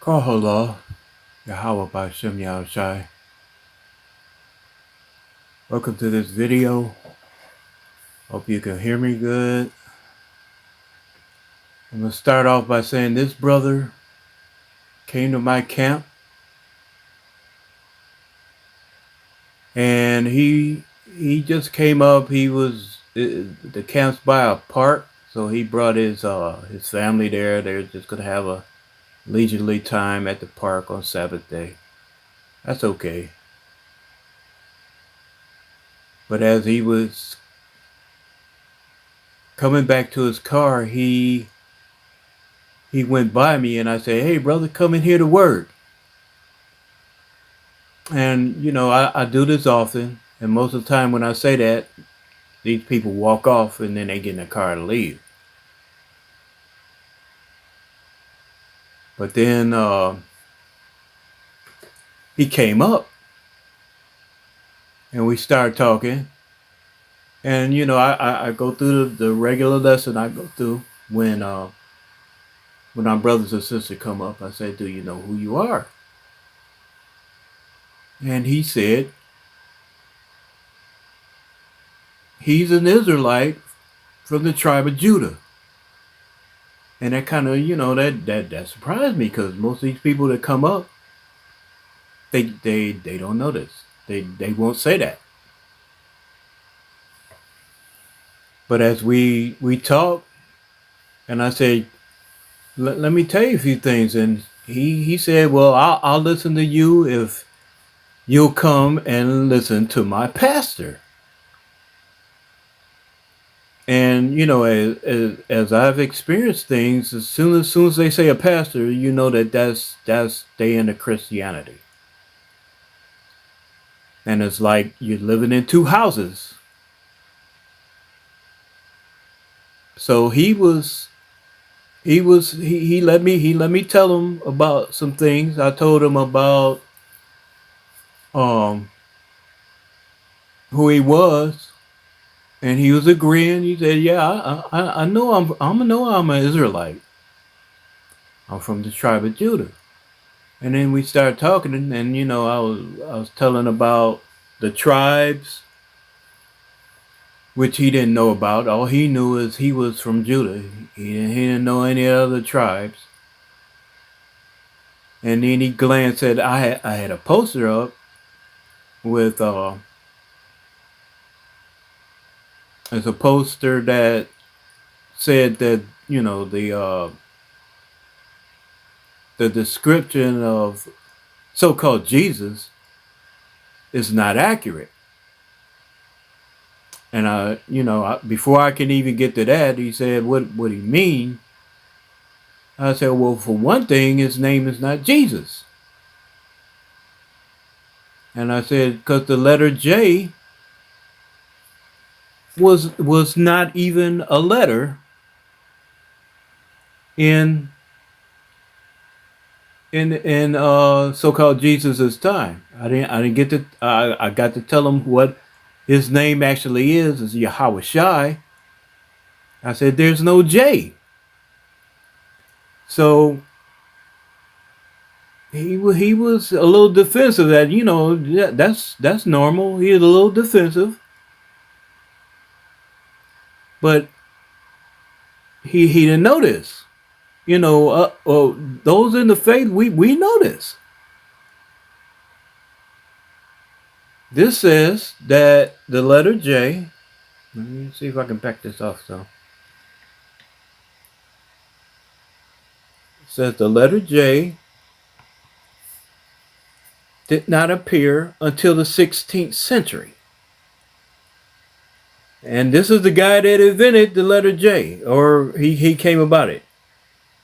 Kohala, Yahweh Bashem Yahushai. Welcome to this video. Hope you can hear me good. I'm going to start off by saying this brother came to my camp and he just came up. The camp's by a park, so he brought his family there. They're just going to have a leisurely time at the park on Sabbath day. That's okay. But as he was coming back to his car, he went by me and I said, "Hey brother, come and hear the word." And I do this often, and most of the time when I say that, these people walk off and then they get in the car to leave. But then he came up and we started talking. And I go through the regular lesson I go through when our brothers and sisters come up. I say, "Do you know who you are?" And he said he's an Israelite from the tribe of Judah. And that kind of, that surprised me, because most of these people that come up, they don't know this. They won't say that. But as we talk, and I say, let me tell you a few things, and he said, "Well, I'll listen to you if you'll come and listen to my pastor." And as I've experienced things, as soon as they say a pastor, that's they into Christianity. And it's like you're living in two houses. So he let me tell him about some things. I told him about who he was, and he was agreeing. He said, "Yeah, I know I'm an Israelite. I'm from the tribe of Judah." And then we started talking, and I was telling about the tribes, which he didn't know about. All he knew is he was from Judah. He didn't know any other tribes. And then he glanced at, I had a poster up with it's a poster that said that the description of so-called Jesus is not accurate. And before I can even get to that, he said, "What do you mean?" I said, "Well, for one thing, his name is not Jesus." And I said, because the letter J was not even a letter in so-called Jesus's time. I didn't get to I got to tell him what his name actually is Yahweh Shai. I said, "There's no J." So he was a little defensive. That's normal. He was a little defensive, but he didn't know this. Those in the faith, we know this. This says that the letter J. Let me see if I can back this off. So it says the letter J did not appear until the 16th century. And this is the guy that invented the letter J, or he came about it.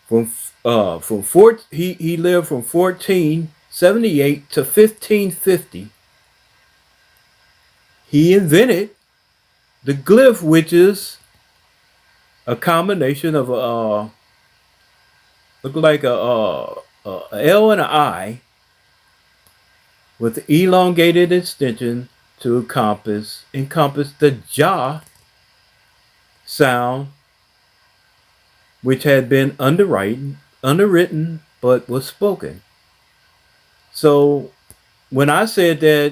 He lived from 1478 to 1550. He invented the glyph, which is a combination of look like a L and an I with elongated extension to encompass the Ja sound, which had been underwritten but was spoken. So when I said that,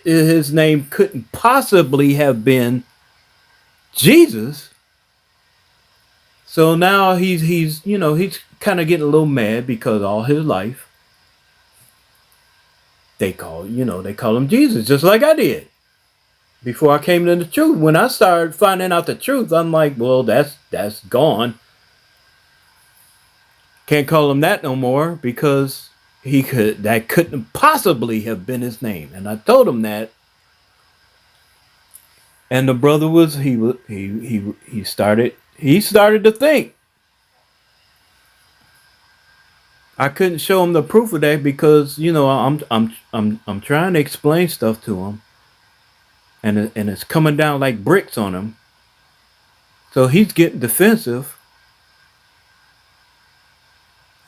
his name couldn't possibly have been Jesus, so now he's kind of getting a little mad because all his life they call him Jesus, just like I did before I came to the truth. When I started finding out the truth, I'm like, well, that's gone. Can't call him that no more because that couldn't possibly have been his name. And I told him that, and the brother he started to think. I couldn't show him the proof of that because I'm trying to explain stuff to him, and it's coming down like bricks on him. So he's getting defensive,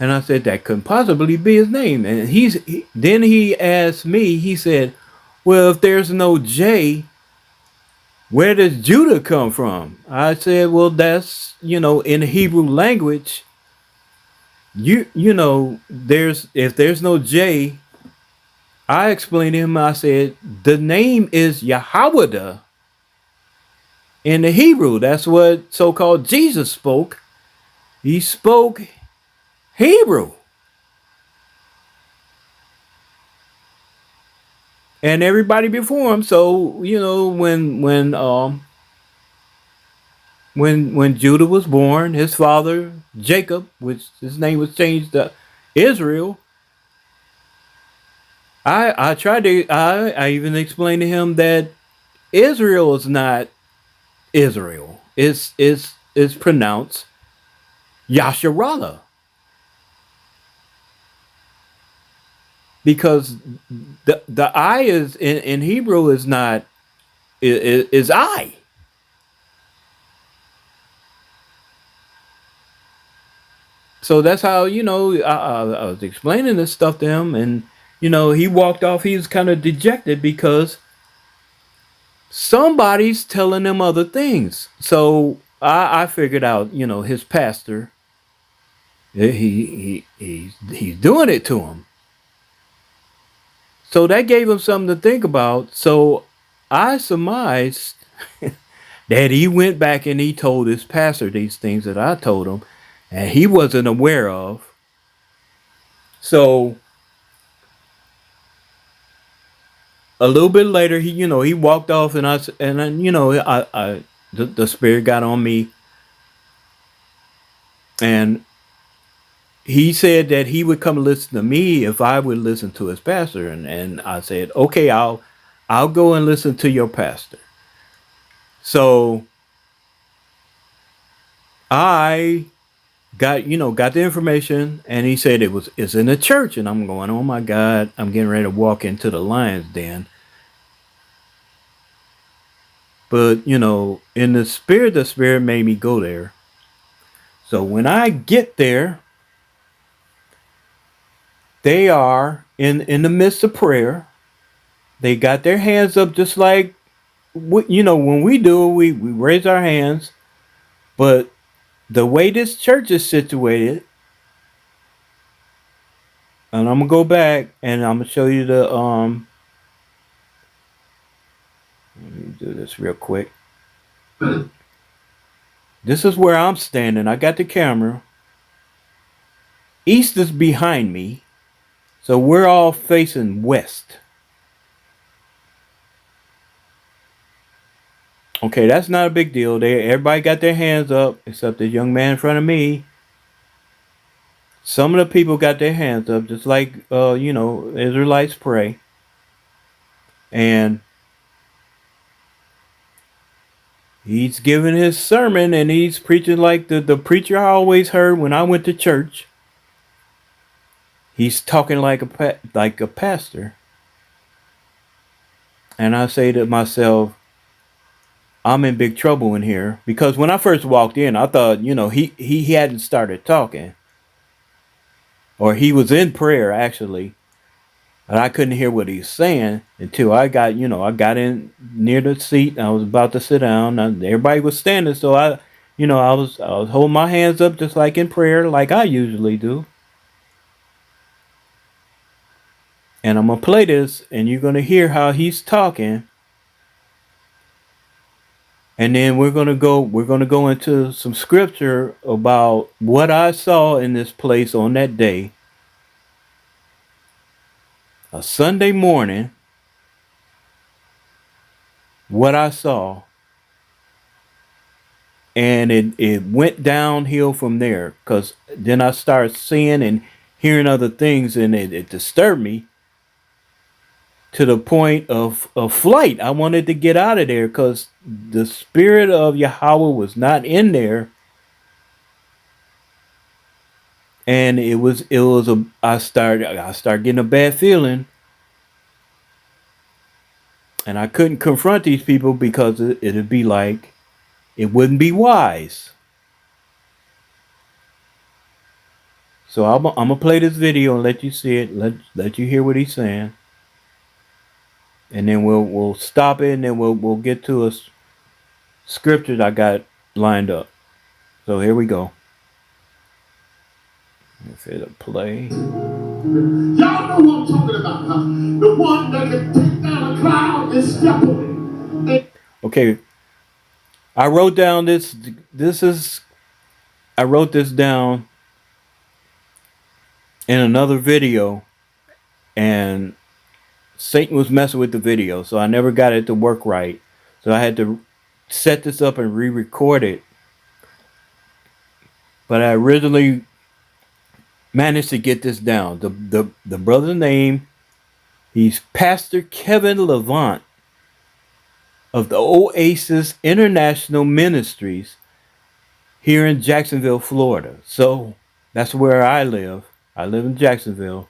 and I said that couldn't possibly be his name. And then he asked me. He said, "Well, if there's no J, where does Judah come from?" I said, "Well, that's in the Hebrew language. If there's no J." I explained to him. I said the name is Yahweh in the Hebrew. That's what so-called Jesus spoke. He spoke Hebrew, and everybody before him. So when Judah was born, his father Jacob, which his name was changed to Israel. I tried to I even explained to him that Israel is not Israel. It's pronounced Yasharallah, because the I is in Hebrew is not is I. So that's how I was explaining this stuff to him, and he walked off. He was kind of dejected because somebody's telling him other things. So I figured out, his pastor, he's doing it to him. So that gave him something to think about. So I surmised that he went back and he told his pastor these things that I told him, and he wasn't aware of. So a little bit later, he walked off, and then the spirit got on me, and he said that he would come listen to me if I would listen to his pastor, and I said, okay, I'll go and listen to your pastor. So I got the information, and he said it's in the church, and I'm going, oh my God, I'm getting ready to walk into the lion's den. But in the spirit made me go there. So when I get there, they are in the midst of prayer. They got their hands up just like when we do, we raise our hands. But the way this church is situated, and I'm gonna go back and I'm gonna show you the let me do this real quick. This is where I'm standing. I got the camera. East is behind me, so we're all facing west. Okay, that's not a big deal. Everybody got their hands up except the young man in front of me. Some of the people got their hands up, just like Israelites pray. And he's giving his sermon, and he's preaching like the preacher I always heard when I went to church. He's talking like a pastor. And I say to myself, I'm in big trouble in here, because when I first walked in, I thought, he hadn't started talking, or he was in prayer actually, and I couldn't hear what he was saying until I got in near the seat. And I was about to sit down. Everybody was standing, so I was holding my hands up just like in prayer, like I usually do. And I'm going to play this, and you're going to hear how he's talking. And then we're going to go into some scripture about what I saw in this place on that day, a Sunday morning, what I saw. And it went downhill from there, because then I started seeing and hearing other things, and it disturbed me to the point of flight. I wanted to get out of there because the spirit of Yahweh was not in there. And I started getting a bad feeling, and I couldn't confront these people because it'd be like, it wouldn't be wise. So I'm gonna play this video and let you see it. Let you hear what he's saying, and then we'll stop it, and then we'll get to a scripture that I got lined up. So here we go. Let's hit a play. Y'all know what I'm talking about, huh? The one that can take down a cloud and step on it. Okay. I wrote down this. I wrote this down in another video, and Satan was messing with the video, so I never got it to work right. So I had to set this up and re-record it. But I originally managed to get this down. The brother's name, he's Pastor Kevin Levant of the Oasis International Ministries here in Jacksonville, Florida. So that's where I live. I live in Jacksonville.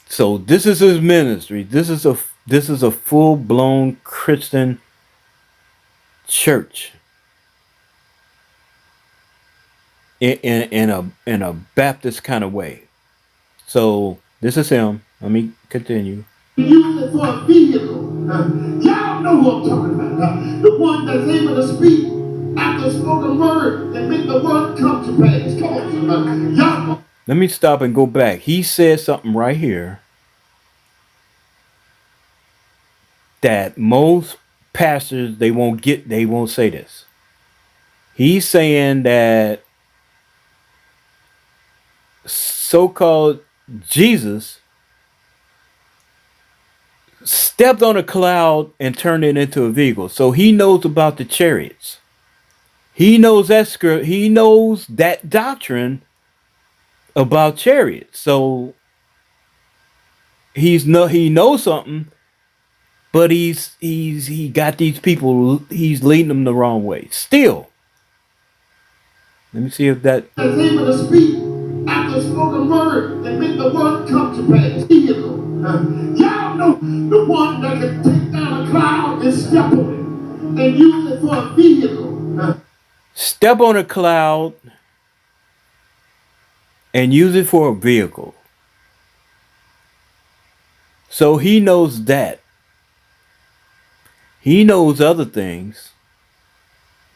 So this is his ministry. This is a full-blown Christian church in a Baptist kind of way. So this is him. Let me continue. Use it for a vehicle. Y'all know who I'm talking about. The one that's able to speak after spoken word and make the word come to pass. Come on, y'all. Let me stop and go back. He said something right here that most pastors they won't say this. He's saying that so-called Jesus stepped on a cloud and turned it into a vehicle. So he knows about the chariots. He knows that script. He knows that doctrine about chariots. So he knows something, but he got these people. He's leading them the wrong way. Still, let me see if that. Is able to speak after spoken word and make the word come to pass. Y'all know the one that can take down a cloud and step on it and use it for a vehicle. Step on a cloud and use it for a vehicle. So he knows that. He knows other things.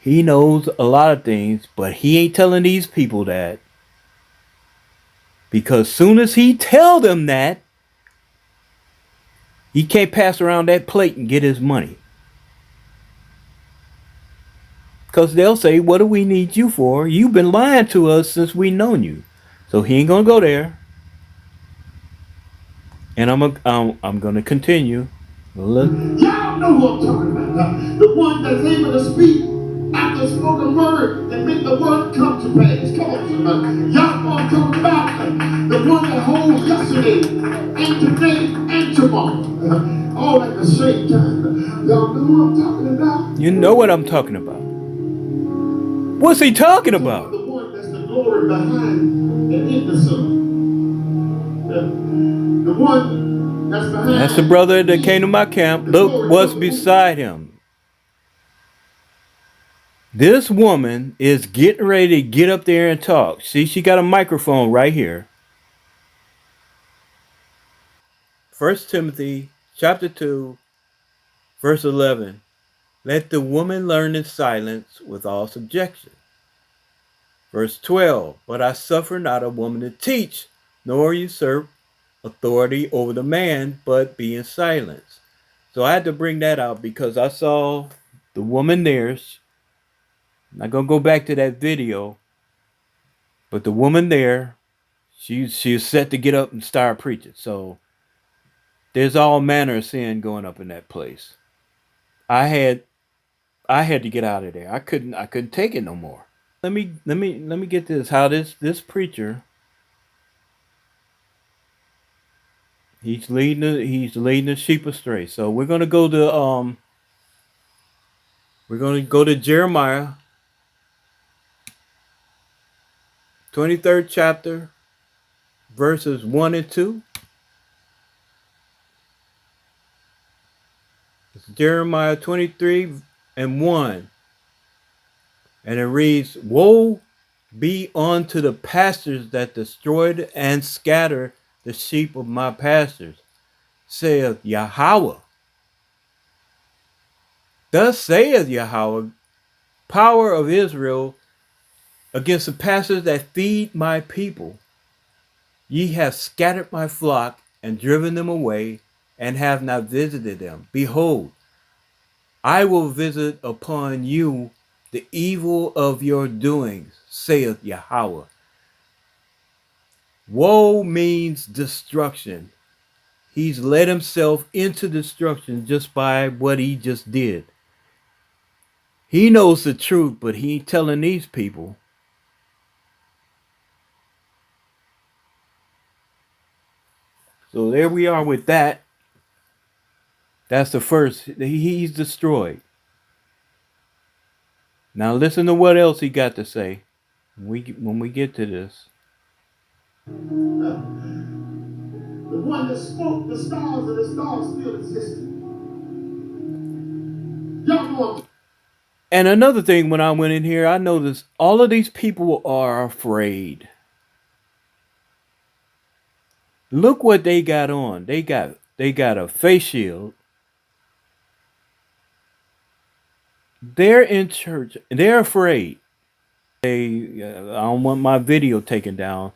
He knows a lot of things, but he ain't telling these people that. Because soon as he tell them that, he can't pass around that plate and get his money. Because they'll say, what do we need you for? You've been lying to us since we known you. So he ain't going to go there. And I'm going to continue. Y'all know who I'm talking about. The one that's able to speak after spoken word and make the word come to pass. Come on, y'all know I'm talking about. The one that holds yesterday and today and tomorrow. All at the same time. Y'all know who I'm talking about? You know what I'm talking about. What's he talking about? The one that's the glory behind and in the sun. The one that's behind. That's the brother that came to my camp. Look what's beside him. This woman is getting ready to get up there and talk. See, she got a microphone right here. 1 Timothy chapter 2, verse 11. Let the woman learn in silence with all subjection. Verse 12. But I suffer not a woman to teach, nor usurp authority over the man, but being silenced. So I had to bring that out because I saw the woman there. I'm not gonna go back to that video, but the woman there, she's set to get up and start preaching. So there's all manner of sin going up in that place. I had I had to get out of there. I couldn't take it no more. Let me get this. How this preacher, he's leading the sheep astray. So we're gonna go to Jeremiah 23rd chapter, verses 1 and 2. It's Jeremiah 23 and 1. And it reads, "Woe be unto the pastors that destroyed and scatter the sheep of my pastors, saith Yahweh. Thus saith Yahweh, power of Israel, against the pastors that feed my people. Ye have scattered my flock and driven them away, and have not visited them. Behold, I will visit upon you the evil of your doings, saith Yahweh." Woe means destruction. He's led himself into destruction just by what he just did. He knows the truth, but he ain't telling these people. So there we are with that. That's the first. He's destroyed. Now listen to what else he got to say when we get to this. The one that spoke the stars and the stars still existed. Y'all know. And another thing, when I went in here, I noticed all of these people are afraid. Look what they got on. They got a face shield. They're in church. They're afraid. I don't want my video taken down.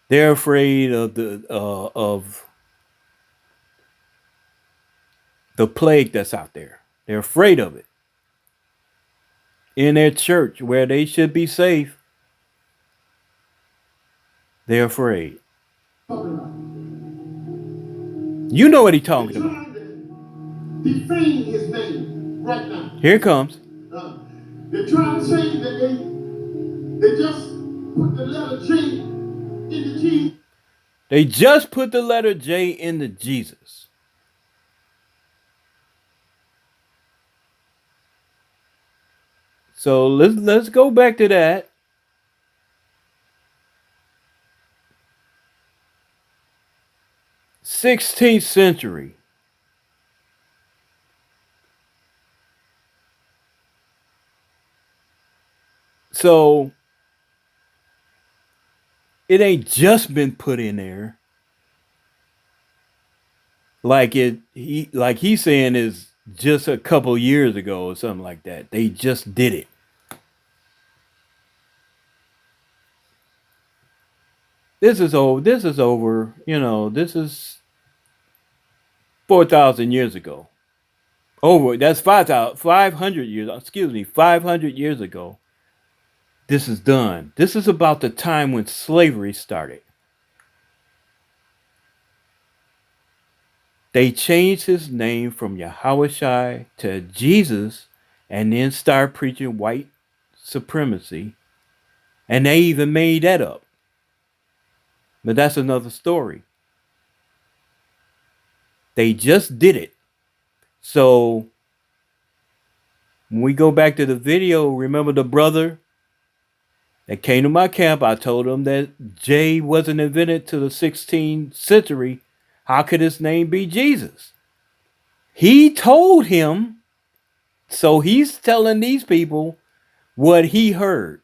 They're afraid of the plague that's out there. They're afraid of it. In their church, where they should be safe, they're afraid. You know what he's talking about. Defame his name right now. Here it comes. They're trying to say that they just put the letter J into Jesus. They just put the letter J into Jesus. So let's go back to that. 16th century. So it ain't just been put in there. Like he's saying is just a couple years ago or something like that. They just did it. This is over. This is over. This is 4,000 years ago. Over. That's 500 years. Excuse me, 500 years ago. This is done. This is about the time when slavery started. They changed his name from Yahushua to Jesus, and then start preaching white supremacy. And they even made that up. But that's another story. They just did it. So when we go back to the video, remember the brother that came to my camp? I told him that J wasn't invented till the 16th century. How could his name be Jesus? He told him. So he's telling these people what he heard,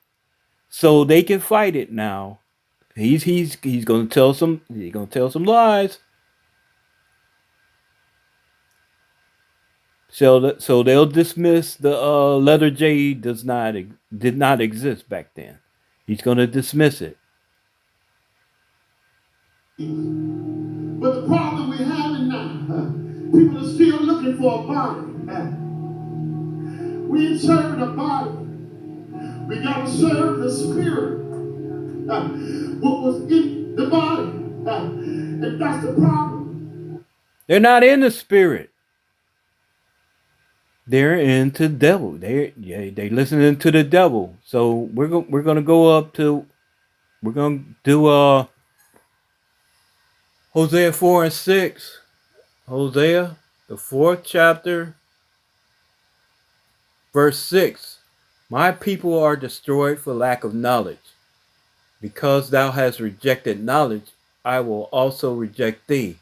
so they can fight it now. He's gonna tell some lies. So they'll dismiss the letter J did not exist back then. He's gonna dismiss it. People are still looking for a body. We ain't serving a body. We got to serve the spirit. What was in the body. And that's the problem. They're not in the spirit. They're into the devil. They listening to the devil. So we're gonna go up to we're gonna do Hosea 4 and 6. Hosea, the 4th chapter, verse 6. My people are destroyed for lack of knowledge. Because thou hast rejected knowledge, I will also reject thee,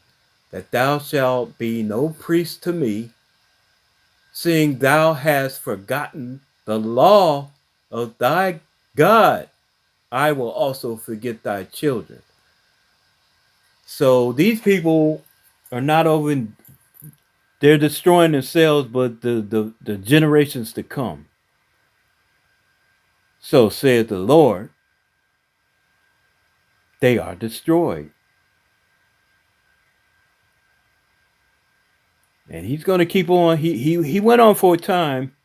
that thou shalt be no priest to me, seeing thou hast forgotten the law of thy God. I will also forget thy children. So these people are not over in, they're destroying themselves, but the generations to come. So saith the Lord, they are destroyed. And he's going to keep on. He went on for a time,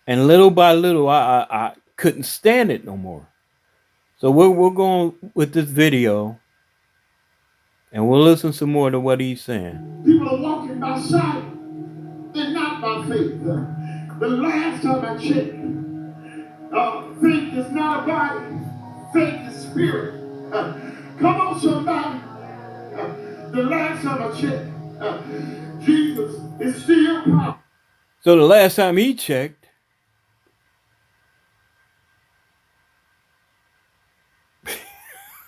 and little by little, I couldn't stand it no more. So we're going with this video, and we'll listen some more to what he's saying. People are walking by sight and not by faith. The last time I checked, faith is not a body. Faith is spirit. Come on, somebody. The last time I checked, Jesus is still powerful. So the last time he checked,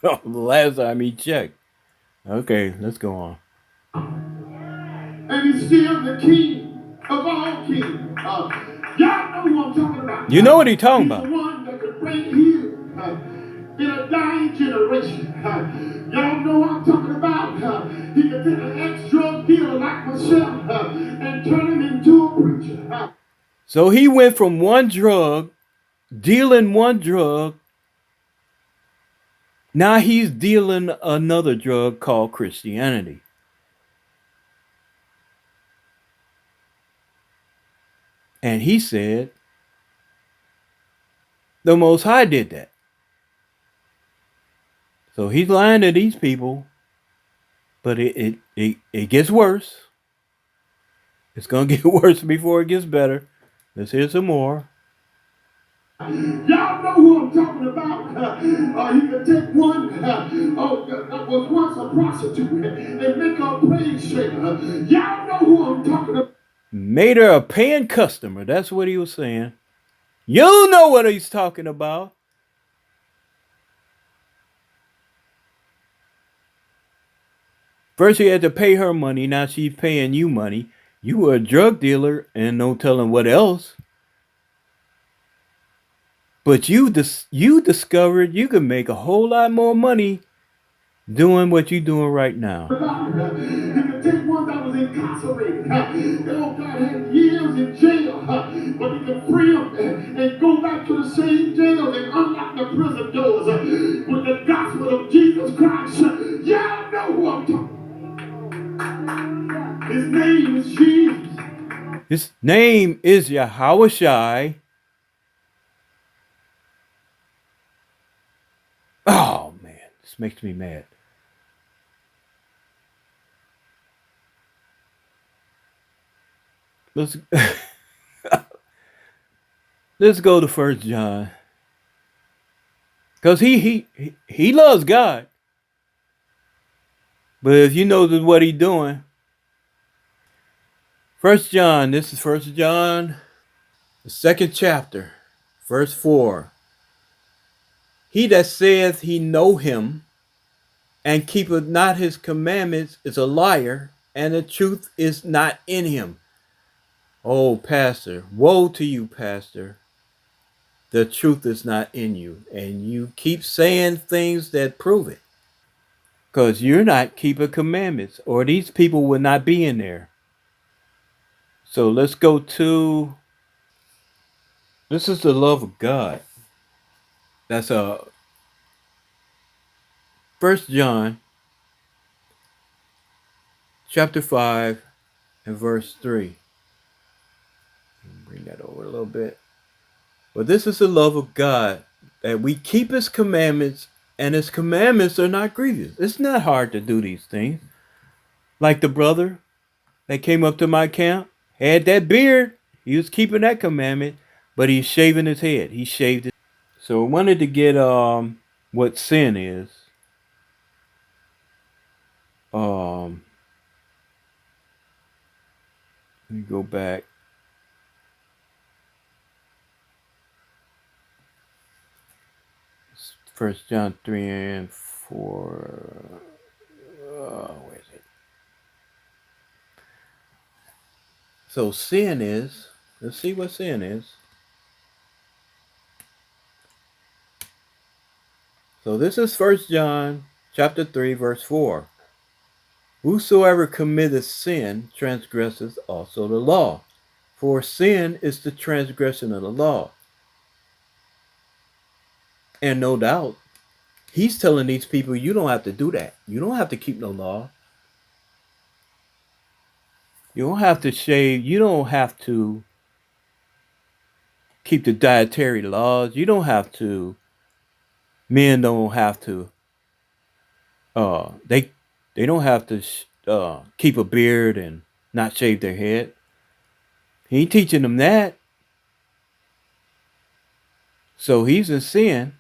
the last time he checked. Okay, let's go on. And he's still the king of all kings. Y'all know who I'm talking about. You know what he's talking He's about. the one that could bring healing in a dying generation. Y'all know what I'm talking about. He could take an ex-drug dealer like myself and turn him into a preacher. So he went from one drug, dealing one drug. Now he's dealing another drug called Christianity. And he said, the Most High did that. So he's lying to these people, but it gets worse. It's going to get worse before it gets better. Let's hear some more. Y'all know who I'm talking about. He could take one that was once a prostitute and make her a praise singer. Y'all know who I'm talking about. Made her a paying customer. That's what he was saying. You know what he's talking about. First, you had to pay her money. Now she's paying you money. You were a drug dealer and no telling what else. But you discovered you could make a whole lot more money doing what you're doing right now. He could take one that was incarcerated. Oh, God had years in jail, but he could free him and go back to the same jail and unlock the prison doors with the gospel of Jesus Christ. Y'all know who I'm talking. His name is Jesus. His name is Yahushai. Oh man, this makes me mad. Let's let's go to 1 John. Because he loves God. But if you know what he's doing, 1 John, this is 1 John, the 2nd chapter, verse 4. He that saith he know him and keepeth not his commandments is a liar, and the truth is not in him. Oh, pastor, woe to you, pastor. The truth is not in you, and you keep saying things that prove it. Because you're not keeping commandments, or these people would not be in there. So let's go to, this is the love of God. That's 1 John chapter 5 and verse 3. Bring that over a little bit. But this is the love of God, that we keep his commandments, and his commandments are not grievous. It's not hard to do these things. Like the brother that came up to my camp, had that beard. He was keeping that commandment, but he's shaving his head. He shaved it. So I wanted to get what sin is. Um Let me go back. First John 3 and 4. Where is it? So sin is, let's see what sin is. So this is First John chapter 3 verse 4. Whosoever committeth sin transgresseth also the law. For sin is the transgression of the law. And no doubt, he's telling these people, you don't have to do that. You don't have to keep no law. You don't have to shave. You don't have to keep the dietary laws. You don't have to. Men don't have to. They don't have to keep a beard and not shave their head. He ain't teaching them that. So he's in sin.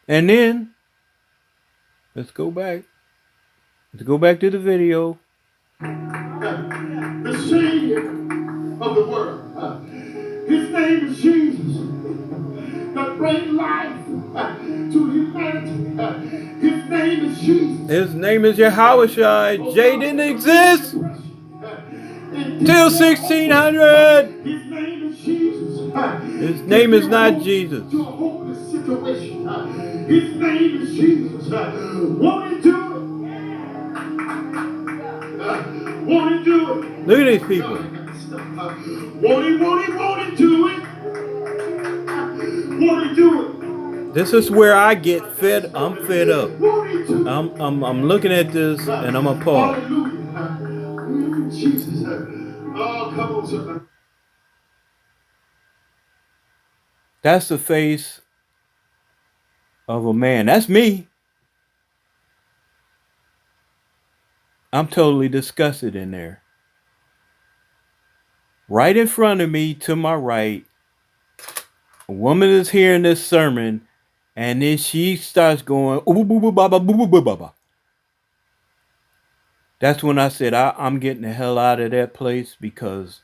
And then let's go back. Let's go back to the video. The Savior of the world. His name is Jesus. That bring life to humanity. His name is Jesus. His name is Yahushua. Jay didn't exist till 1600. His name is Jesus. His To name is give not hope Jesus. to a hopeless situation. His name is Jesus. Won't he do it? Won't he do it? Look at these people. Won't he do it? Won't he do it? This is where I get fed. I'm fed up. Won't he do it? I'm looking at this and I'm appalled. Hallelujah. Jesus. Oh, come on, somebody. That's the face of a man. That's me. I'm totally disgusted in there. Right in front of me, to my right, a woman is hearing this sermon, and then she starts going, "Ooh, boo, boo, ba, ba, boo, boo, boo, ba, ba." That's when I said I'm getting the hell out of that place, because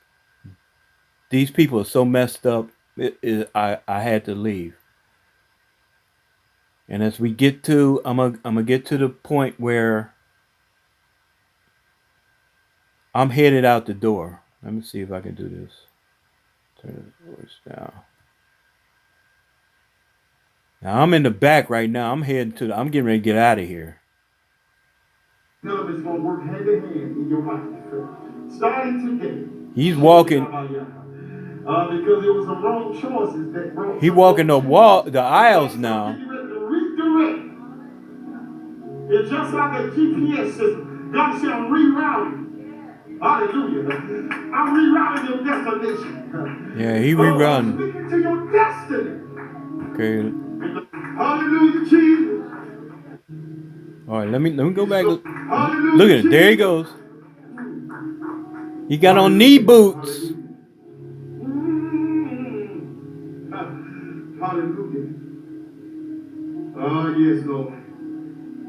these people are so messed up. I had to leave. And as we get to, I'm gonna get to the point where I'm headed out the door. Let me see if I can do this. Turn the voice down. Now I'm in the back right now. I'm heading to. I'm getting ready to get out of here. Tell him it's going to work hand in hand in your life. Starting today. He's walking. Because it was the wrong choices that brought He some walking wrong the change. wall, the aisles God's going to now. get ready to redirect. It's just like a GPS system. God said, I'm rerouting. Hallelujah. I'm rerouting your destination. Yeah, he Oh, I'm rerun. speaking to your destiny. Okay. Hallelujah, Jesus. All right. Let me go back. Look at Hallelujah, it. There he Jesus. goes. He got on knee boots. Hallelujah. Oh, yes, Lord.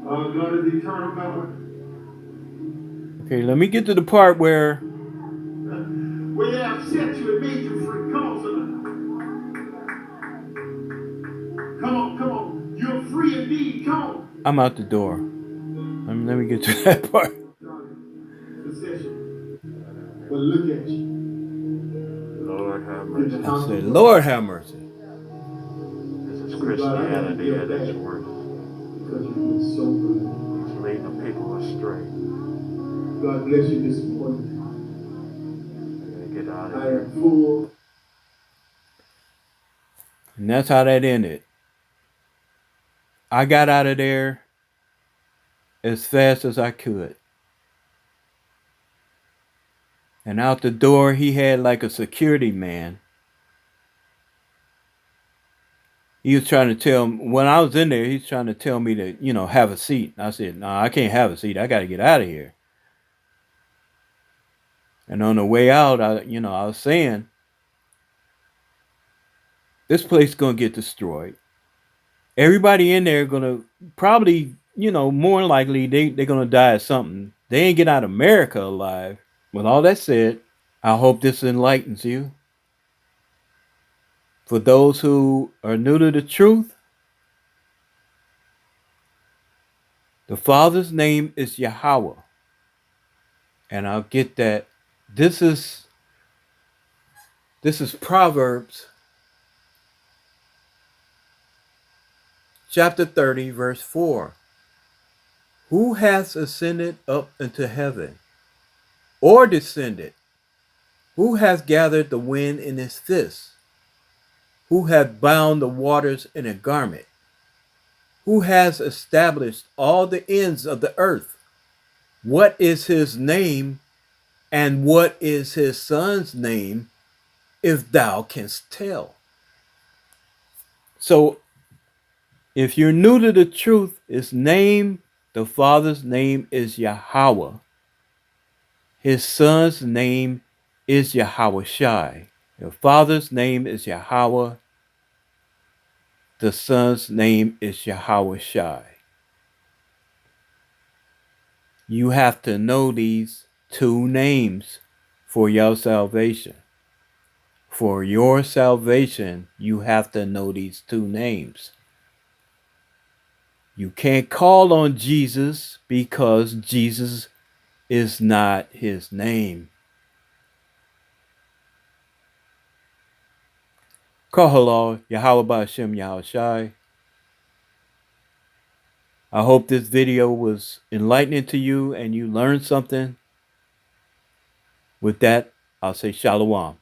Oh, God is eternal God. Okay. Let me get to the part where We have set you and made you free. Come on, son. Come on, come on. You're free indeed. Come on. I'm out the door. Let me get to that part. Possession. But look at you. Lord have mercy. I said, Lord have mercy. This is Christianity at its worst. Because you've been so good. It's leading the people astray. God bless you this morning. I'm gonna get out of I here. am full. And that's how that ended. I got out of there. as fast as I could. And out the door, he had like a security man. He was trying to tell me, when I was in there, he's trying to tell me to, have a seat. I said, no, I can't have a seat. I got to get out of here. And on the way out, I was saying, this place is going to get destroyed. Everybody in there going to probably, more likely they're going to die of something. They ain't get out of America alive. With all that said, I hope this enlightens you. For those who are new to the truth, the Father's name is Yahweh. And I'll get that. This is Proverbs chapter 30, verse 4. Who hath ascended up into heaven, or descended? Who hath gathered the wind in his fist? Who hath bound the waters in a garment? Who has established all the ends of the earth? What is his name, and what is his son's name, if thou canst tell? So, if you're new to the truth, his name, the Father's name is Yahweh. His son's name is Yahweh Shai. The Father's name is Yahweh. The Son's name is Yahweh Shai. You have to know these two names for your salvation. For your salvation, you have to know these two names. You can't call on Jesus because Jesus is not his name. Kahala, Yahweh Ba'Shem Yahweh Shai. I hope this video was enlightening to you and you learned something. With that, I'll say Shalom.